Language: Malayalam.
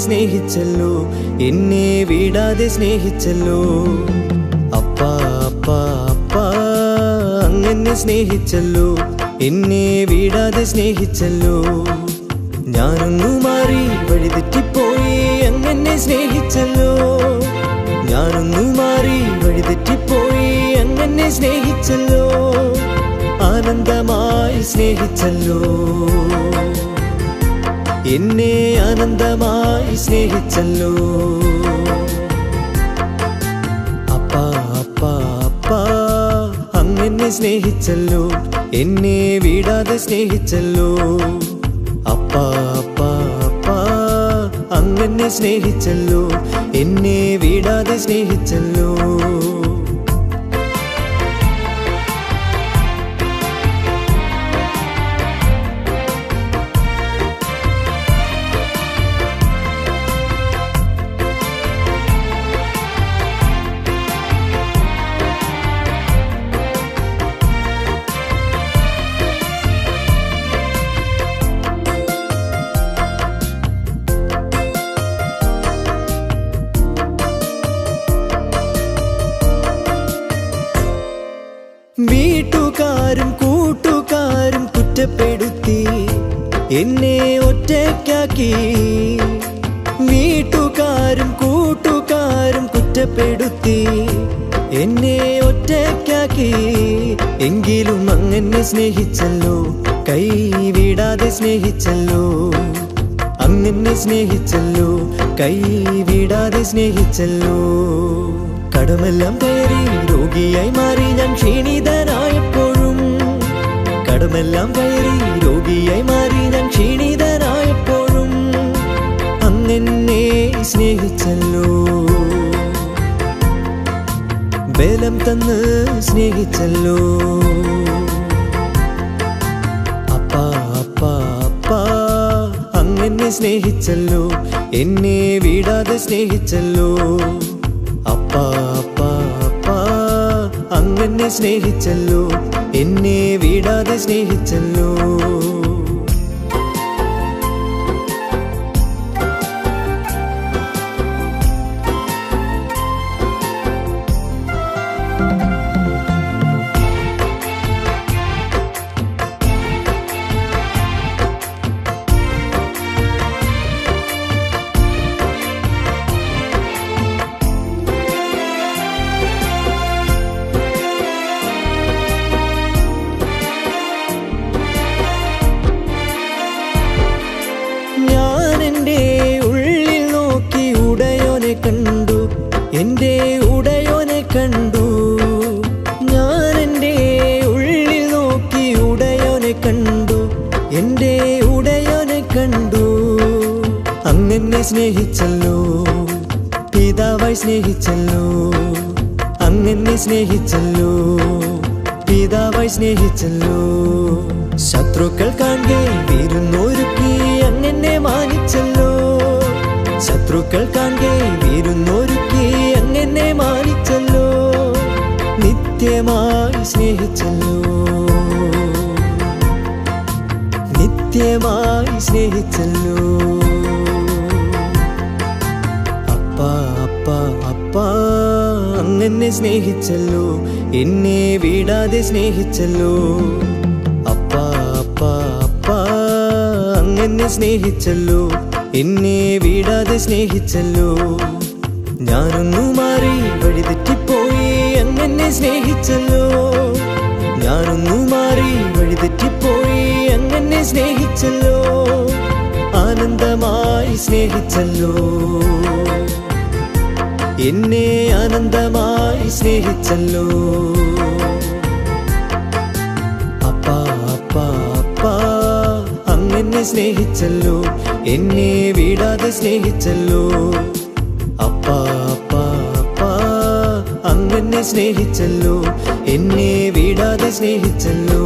സ്നേഹിച്ചല്ലോ, എന്നെ വിടാതെ സ്നേഹിച്ചല്ലോ. അപ്പാ അപ്പാ അപ്പാ അങ്ങനെ സ്നേഹിച്ചല്ലോ, എന്നെ വിടാതെ സ്നേഹിച്ചല്ലോ. ഞാനൊന്നു മാറി വഴിതെറ്റിപ്പോയി അങ്ങനെ സ്നേഹിച്ചല്ലോ. ഞാനൊന്നു മാറി വഴിതെറ്റിപ്പോയി അങ്ങനെ സ്നേഹിച്ചല്ലോ. ആനന്ദമായി സ്നേഹിച്ചല്ലോ, എന്നെ ആനന്ദമായി സ്നേഹിച്ചല്ലോ. അപ്പാ അപ്പാ അപ്പാ അങ്ങനെ സ്നേഹിച്ചല്ലോ, എന്നെ വിടാതെ സ്നേഹിച്ചല്ലോ. അപ്പാ അപ്പാ അപ്പാ അങ്ങനെ സ്നേഹിച്ചല്ലോ, എന്നെ വിടാതെ സ്നേഹിച്ചല്ലോ. വീട്ടുകാരും കൂട്ടുകാരും കുറ്റപ്പെടുത്തി എന്നെ ഒറ്റയ്ക്കാക്കി. വീട്ടുകാരും കൂട്ടുകാരും കുറ്റപ്പെടുത്തി എന്നെ ഒറ്റയ്ക്കാക്കി. എങ്കിലും അങ്ങനെ സ്നേഹിച്ചല്ലോ, കൈവിടാതെ സ്നേഹിച്ചല്ലോ. അങ്ങനെ സ്നേഹിച്ചല്ലോ, കൈവിടാതെ സ്നേഹിച്ചല്ലോ. കടമെല്ലാം കയറി രോഗിയായി മാറി ഞാൻ ക്ഷീണിതനായപ്പോഴും. കടമെല്ലാം കയറി രോഗിയായി മാറി ഞാൻ ക്ഷീണിതനായപ്പോഴും അങ്ങനെ സ്നേഹിച്ചല്ലോ. ബലം തന്ന് സ്നേഹിച്ചല്ലോ. അപ്പാ അപ്പാ അപ്പാ അങ്ങനെ സ്നേഹിച്ചല്ലോ, എന്നെ വിടാതെ സ്നേഹിച്ചല്ലോ. അപ്പാ അപ്പാ അപ്പാ അങ്ങനെ സ്നേഹിച്ചല്ലോ, എന്നെ വിടാതെ സ്നേഹിച്ചല്ലോ. കണ്ടു എൻ്റെ ഉടയോനെ കണ്ടു. ഞാൻ എൻ്റെ ഉള്ളിൽ നോക്കി ഉടയോനെ കണ്ടു, എൻ്റെ ഉടയോനെ കണ്ടു. അങ്ങനെ സ്നേഹിച്ചല്ലോ, പിതാവായി സ്നേഹിച്ചല്ലോ. അങ്ങനെ സ്നേഹിച്ചല്ലോ, പിതാവായി സ്നേഹിച്ചല്ലോ. ശത്രുക്കൾ കാണെ വിരുന്നൊരുക്കി അങ്ങനെ മാനിച്ചല്ലോ. ശത്രുക്കൾ കാണെ വിരുന്നൊരുക്കി അങ്ങനെ മാനിച്ചല്ലോ. നിത്യമായി സ്നേഹിച്ചല്ലോ, നിത്യമായി സ്നേഹിച്ചല്ലോ. അപ്പാ അപ്പാ അപ്പാ അങ്ങനെ സ്നേഹിച്ചല്ലോ, എന്നെ വിടാതെ സ്നേഹിച്ചല്ലോ. അപ്പാ അപ്പാ അപ്പാ അങ്ങനെ സ്നേഹിച്ചല്ലോ, എന്നെ വിടാതെ സ്നേഹിച്ചല്ലോ. ഞാനൊന്നു മാറി വഴിതെറ്റിപ്പോയി അങ്ങനെ സ്നേഹിച്ചല്ലോ. ഞാനൊന്നു മാറി വഴിതെറ്റിപ്പോയി അങ്ങനെ സ്നേഹിച്ചല്ലോ. ആനന്ദമായി സ്നേഹിച്ചല്ലോ, എന്നെ ആനന്ദമായി സ്നേഹിച്ചല്ലോ. അപ്പാ അപ്പാ അപ്പാ അങ്ങനെ സ്നേഹിച്ചല്ലോ, എന്നെ വിടാതെ സ്നേഹിച്ചല്ലോ. അപ്പാ അപ്പാ അപ്പാ അങ്ങനെ സ്നേഹിച്ചല്ലോ, എന്നെ വിടാതെ സ്നേഹിച്ചല്ലോ.